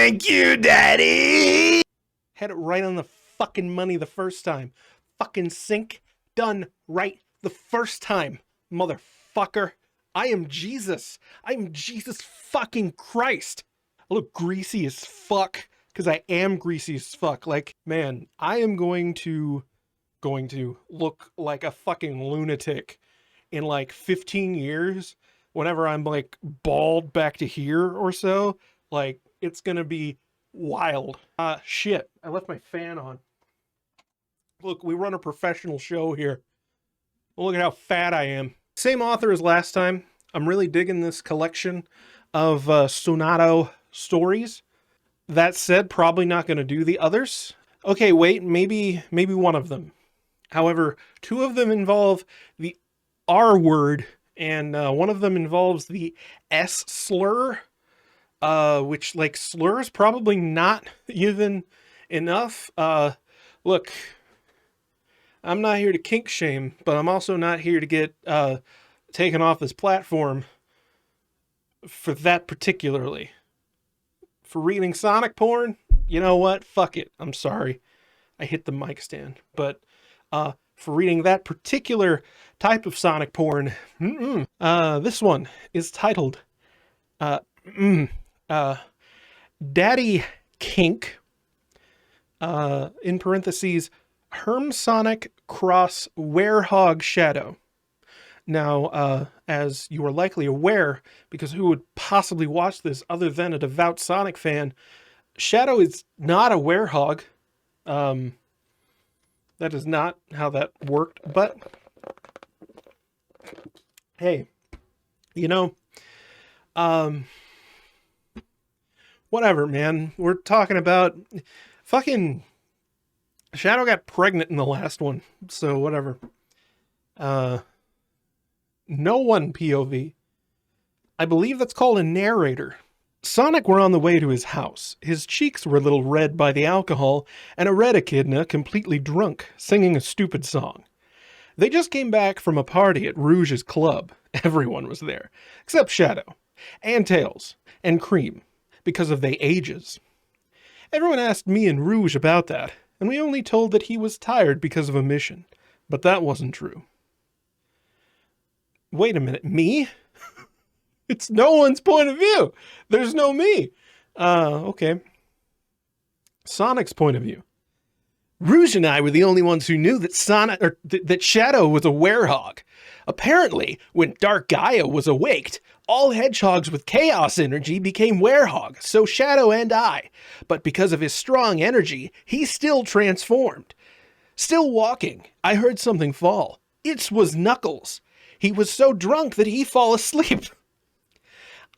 Thank you, Daddy! Had it right on the fucking money the first time. Fucking sync done right the first time, motherfucker. I am Jesus. I am Jesus fucking Christ. I look greasy as fuck because I am greasy as fuck. Like, man, I am going to look like a fucking lunatic in like 15 years whenever I'm like bald back to here or so. Like, it's gonna be wild. Shit, I left my fan on. Look, we run a professional show here. Look at how fat I am. Same author as last time. I'm really digging this collection of Sonadow stories. That said, probably not going to do the others. Okay, wait, maybe one of them. However, two of them involve the R word, and one of them involves the S slur, which, like, slur is probably not even enough. Look, I'm not here to kink shame, but I'm also not here to get taken off this platform for that particularly. For reading Sonic porn, you know what? Fuck it. I'm sorry. I hit the mic stand. But for reading that particular type of Sonic porn, this one is titled Daddy Kink, in parentheses, Hermsonic Cross Werehog Shadow. Now, as you are likely aware, because who would possibly watch this other than a devout Sonic fan, Shadow is not a werehog. That is not how that worked, but hey, you know, whatever, man. We're talking about fucking Shadow got pregnant in the last one, so whatever. No one POV. I believe that's called a narrator. Sonic were on the way to his house. His cheeks were a little red by the alcohol, and a red echidna, completely drunk, singing a stupid song. They just came back from a party at Rouge's club. Everyone was there, except Shadow, and Tails, and Cream, because of they ages. Everyone asked me and Rouge about that, and we only told that he was tired because of a mission, but that wasn't true. Wait a minute, me? It's no one's point of view. There's no me. Okay. Sonic's point of view. Rouge and I were the only ones who knew that that Shadow was a werehog. Apparently, when Dark Gaia was awaked, all hedgehogs with chaos energy became werehog, so Shadow and I. But because of his strong energy, he still transformed. Still walking, I heard something fall. It was Knuckles. He was so drunk that he fall asleep.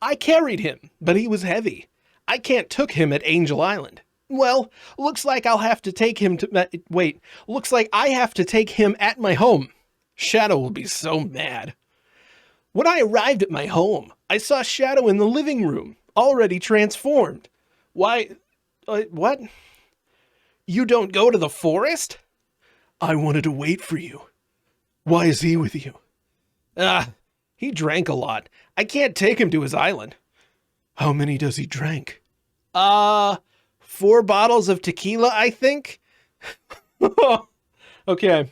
I carried him, but he was heavy. I can't took him at Angel Island. Well, looks like I'll have to take him to... looks like I have to take him at my home. Shadow will be so mad. When I arrived at my home, I saw Shadow in the living room, already transformed. Why... what? You don't go to the forest? I wanted to wait for you. Why is he with you? He drank a lot. I can't take him to his island. How many does he drink? 4 bottles of tequila, I think. Okay.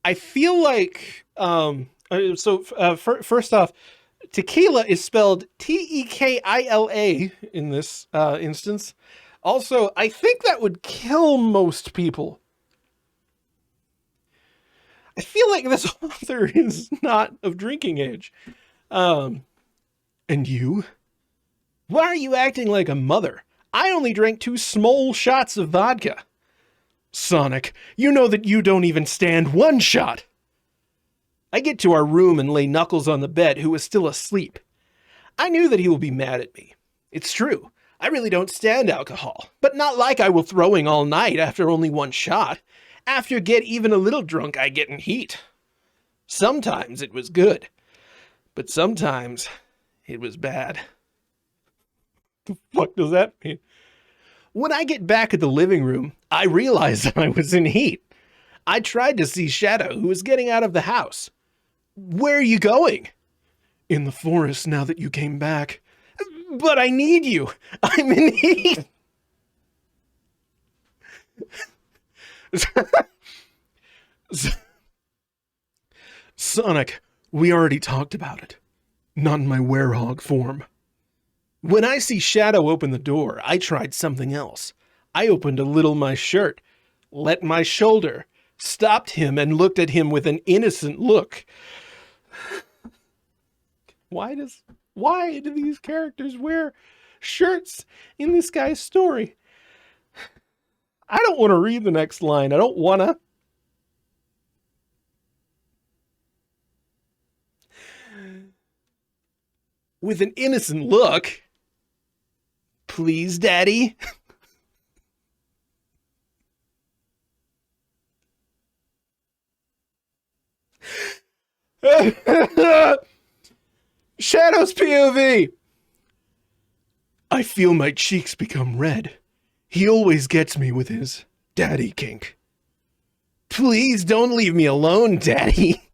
I feel like, first off, tequila is spelled Tekila in this instance. Also, I think that would kill most people. I feel like this author is not of drinking age. And you? Why are you acting like a mother? I only drank 2 small shots of vodka. Sonic, you know that you don't even stand 1 shot. I get to our room and lay Knuckles on the bed, who is still asleep. I knew that he will be mad at me. It's true. I really don't stand alcohol, but not like I will throwing all night after only 1 shot. After get even a little drunk, I get in heat. Sometimes it was good, but sometimes it was bad. The fuck does that mean? When I get back at the living room, I realized I was in heat. I tried to see Shadow, who was getting out of the house. Where are you going? In the forest now that you came back. But I need you. I'm in need. Sonic, we already talked about it. Not in my werehog form. When I see Shadow open the door, I tried something else. I opened a little my shirt, let my shoulder, stopped him and looked at him with an innocent look. Why do these characters wear shirts in this guy's story? I don't want to read the next line. I don't want to. With an innocent look. Please, Daddy. Shadow's POV. I feel my cheeks become red. He always gets me with his daddy kink. Please don't leave me alone, Daddy.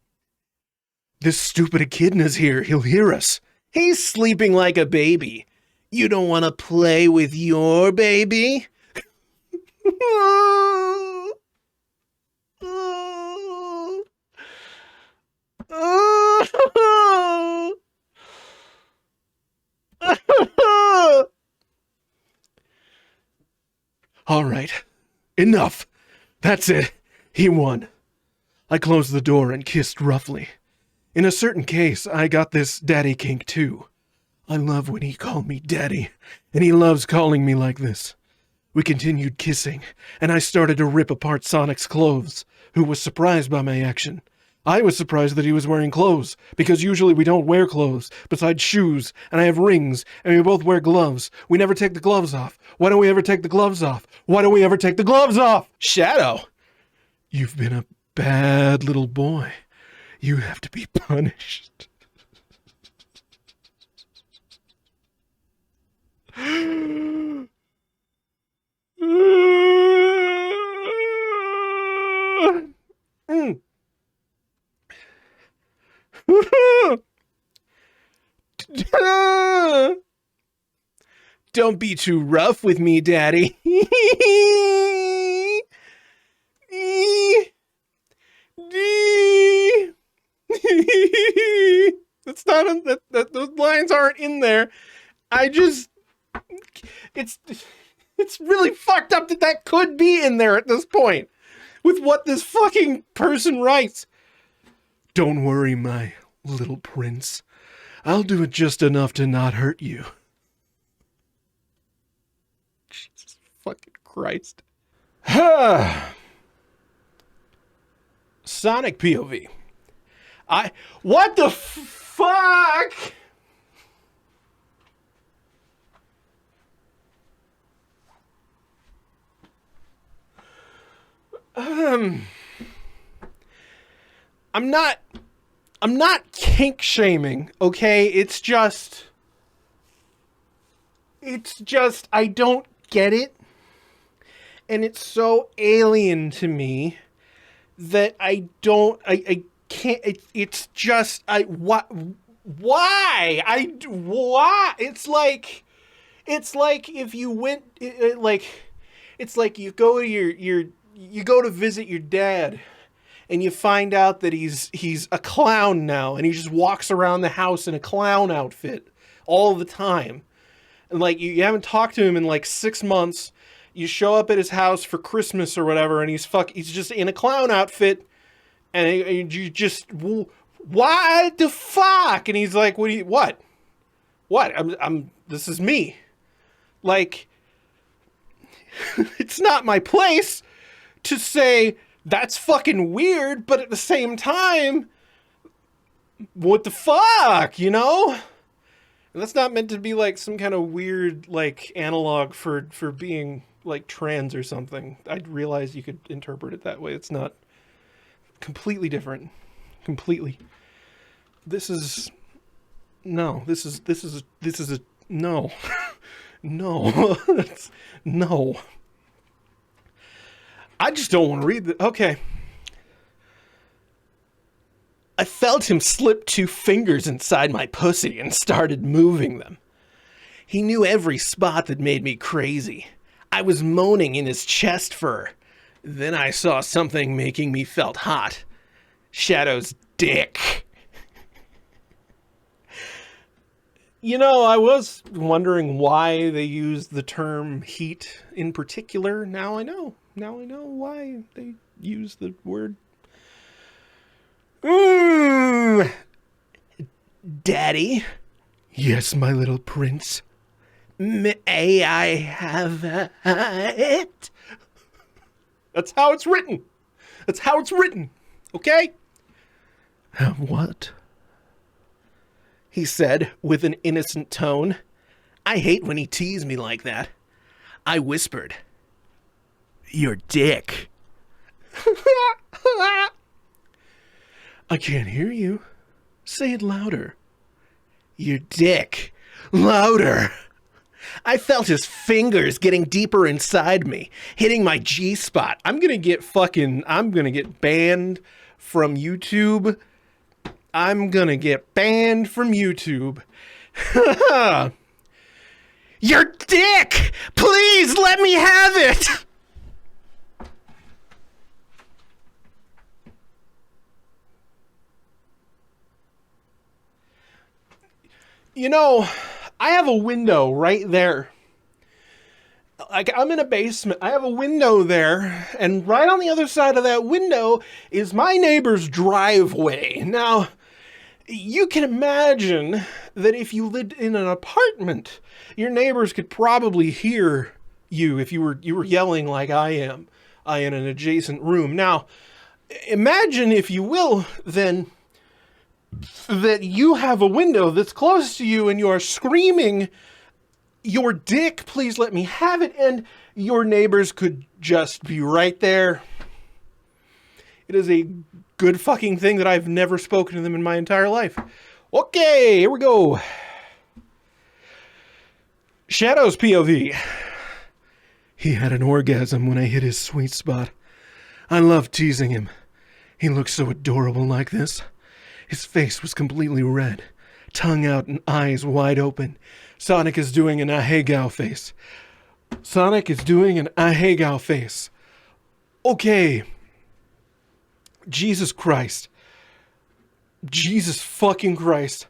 This stupid echidna's here. He'll hear us. He's sleeping like a baby. You don't want to play with your baby? All right, enough. That's it. He won. I closed the door and kissed roughly. In a certain case, I got this daddy kink too. I love when he called me daddy, and he loves calling me like this. We continued kissing, and I started to rip apart Sonic's clothes, who was surprised by my action. I was surprised that he was wearing clothes, because usually we don't wear clothes, besides shoes, and I have rings, and we both wear gloves. We never take the gloves off. Why don't we ever take the gloves off? Why don't we ever take the gloves off? Shadow, you've been a bad little boy. You have to be punished. Don't be too rough with me, Daddy. That's not that those lines aren't in there. It's really fucked up that could be in there at this point with what this fucking person writes. Don't worry, my little prince. I'll do it just enough to not hurt you. Jesus fucking Christ. Sonic POV. What the fuck? I'm not kink shaming, okay? It's just I don't get it. And it's so alien to me that I can't, it's just, why? Why? It's like if you went, it's like you go to you go to visit your dad and you find out that he's a clown now and he just walks around the house in a clown outfit all the time. And like, you haven't talked to him in like 6 months. You show up at his house for Christmas or whatever, and he's just in a clown outfit, and you just, what the fuck? And he's like, what? This is me. Like, it's not my place to say that's fucking weird, but at the same time, what the fuck, you know? And that's not meant to be like some kind of weird, like, analog for being like trans or something. I realized you could interpret it that way. It's not. Completely different. Completely. This is no. No. No. No. I just don't want to read the. Okay. I felt him slip 2 fingers inside my pussy and started moving them. He knew every spot that made me crazy. I was moaning in his chest fur. Then I saw something making me felt hot. Shadow's dick. You know, I was wondering why they used the term heat in particular. Now I know. Now I know why they use the word. Daddy? Yes, my little prince. May I have it? That's how it's written. That's how it's written. Okay? Have what? He said with an innocent tone. I hate when he teased me like that. I whispered. Your dick. I can't hear you. Say it louder. Your dick. Louder. I felt his fingers getting deeper inside me, hitting my G-spot. I'm gonna get banned from YouTube. I'm gonna get banned from YouTube. Your dick! Please let me have it! You know, I have a window right there. Like, I'm in a basement. I have a window there, and right on the other side of that window is my neighbor's driveway. Now, you can imagine that if you lived in an apartment, your neighbors could probably hear you if you were yelling like I am in an adjacent room. Now, imagine, if you will, then, that you have a window that's close to you and you are screaming, your dick, please let me have it, and your neighbors could just be right there. It is a good fucking thing that I've never spoken to them in my entire life. Okay, here we go. Shadow's POV. He had an orgasm when I hit his sweet spot. I loved teasing him. He looked so adorable like this. His face was completely red, tongue out and eyes wide open. Sonic is doing an ahegao face. Sonic is doing an ahegao face. Okay. Jesus Christ. Jesus fucking Christ.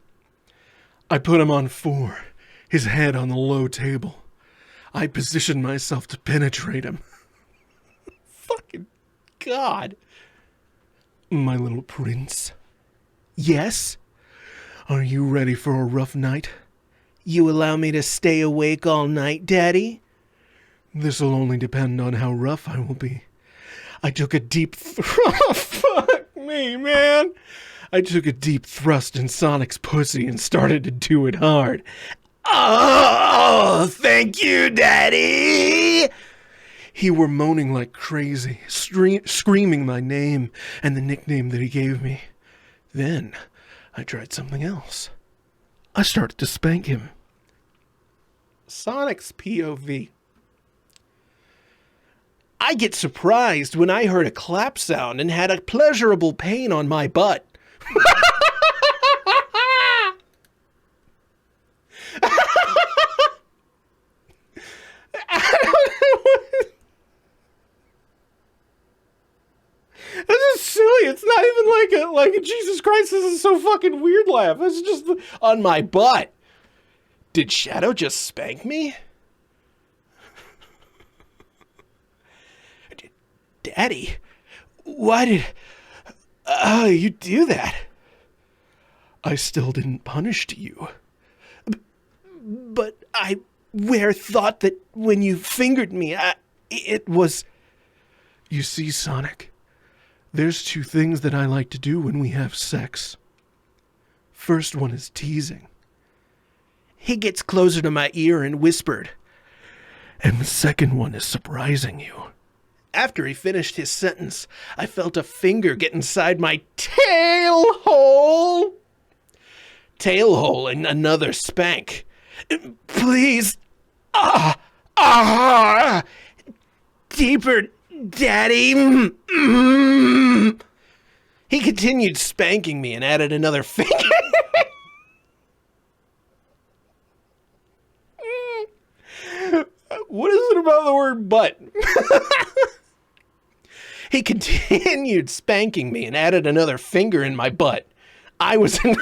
I put him on 4, his head on the low table. I positioned myself to penetrate him. Fucking God. My little prince. Yes? Are you ready for a rough night? You allow me to stay awake all night, Daddy? This'll only depend on how rough I will be. I took a deep fuck me, man. I took a deep thrust in Sonic's pussy and started to do it hard. Oh, thank you, Daddy. He were moaning like crazy, screaming my name and the nickname that he gave me. Then I tried something else. I started to spank him. Sonic's POV. I get surprised when I heard a clap sound and had a pleasurable pain on my butt. This is silly. It's not even like a Jesus Christ, this is so fucking weird laugh. It's just on my butt. Did Shadow just spank me? Daddy, why did you do that? I still didn't punish you. But I thought that when you fingered me, it was... You see, Sonic, there's 2 things that I like to do when we have sex. First one is teasing. He gets closer to my ear and whispered. And the second one is surprising you. After he finished his sentence, I felt a finger get inside my tail hole. Tail hole and another spank. Please. Deeper, Daddy. He continued spanking me and added another finger. about the word butt. He continued spanking me and added another finger in my butt. I was in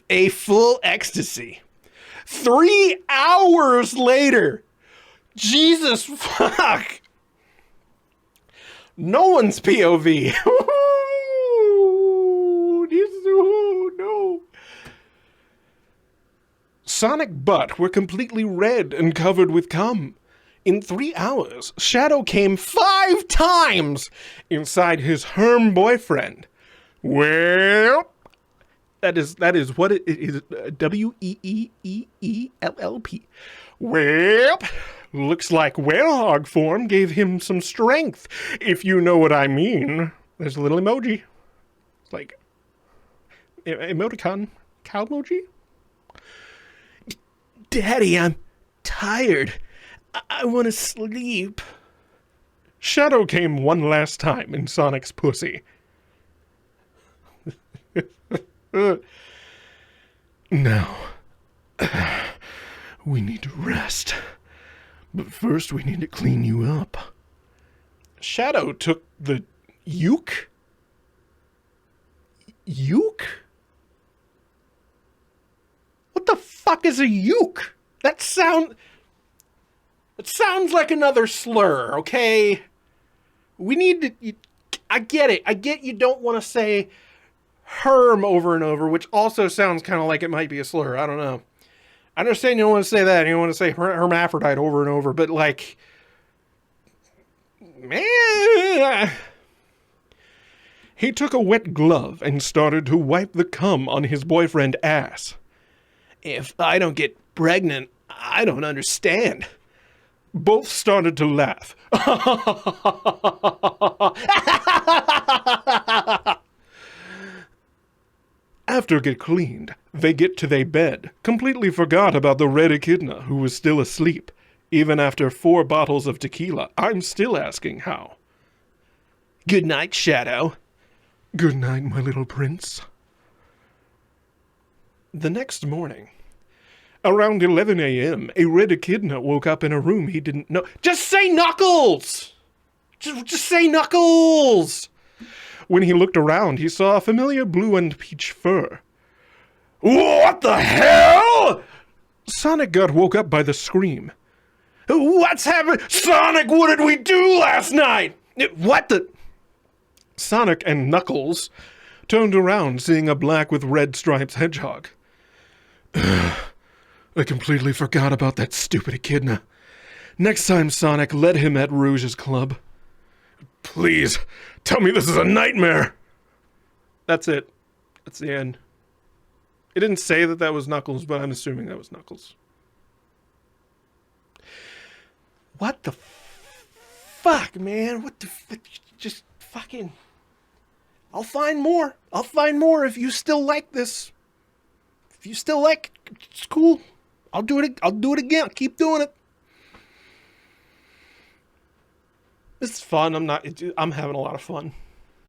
a full ecstasy. 3 hours later. Jesus fuck. No one's POV. No. Sonic butt were completely red and covered with cum. In 3 hours, Shadow came 5 times inside his herm boyfriend. Well, that is what it is. WEEEELLP. Well, looks like whale hog form gave him some strength, if you know what I mean. There's a little emoji. It's like emoticon. Cow emoji? Daddy, I'm tired. I want to sleep. Shadow came one last time in Sonic's pussy. Now, we need to rest. But first we need to clean you up. Shadow took the uke? Uke? What the fuck is a uke? That sounds like another slur, okay? We need to... I get it. I get you don't want to say herm over and over, which also sounds kind of like it might be a slur. I don't know. I understand you don't want to say that. You don't want to say hermaphrodite over and over, but like... Man... He took a wet glove and started to wipe the cum on his boyfriend's ass. If I don't get pregnant, I don't understand. Both started to laugh. After get cleaned, they get to their bed, completely forgot about the red echidna who was still asleep. Even after 4 bottles of tequila, I'm still asking how. Good night, Shadow. Good night, my little prince. The next morning, around 11 a.m., a red echidna woke up in a room he didn't know. Just say Knuckles! Just say Knuckles! When he looked around, he saw a familiar blue and peach fur. What the hell? Sonic got woke up by the scream. What's happened? Sonic, what did we do last night? What the... Sonic and Knuckles turned around, seeing a black with red stripes hedgehog. I completely forgot about that stupid echidna. Next time, Sonic, let him at Rouge's club. Please, tell me this is a nightmare. That's it. That's the end. It didn't say that that was Knuckles, but I'm assuming that was Knuckles. What the fuck, man? What the just fucking... I'll find more. I'll find more if you still like this. If you still like it, it's cool. I'll do it again. I'll keep doing it. It's fun. I'm having a lot of fun.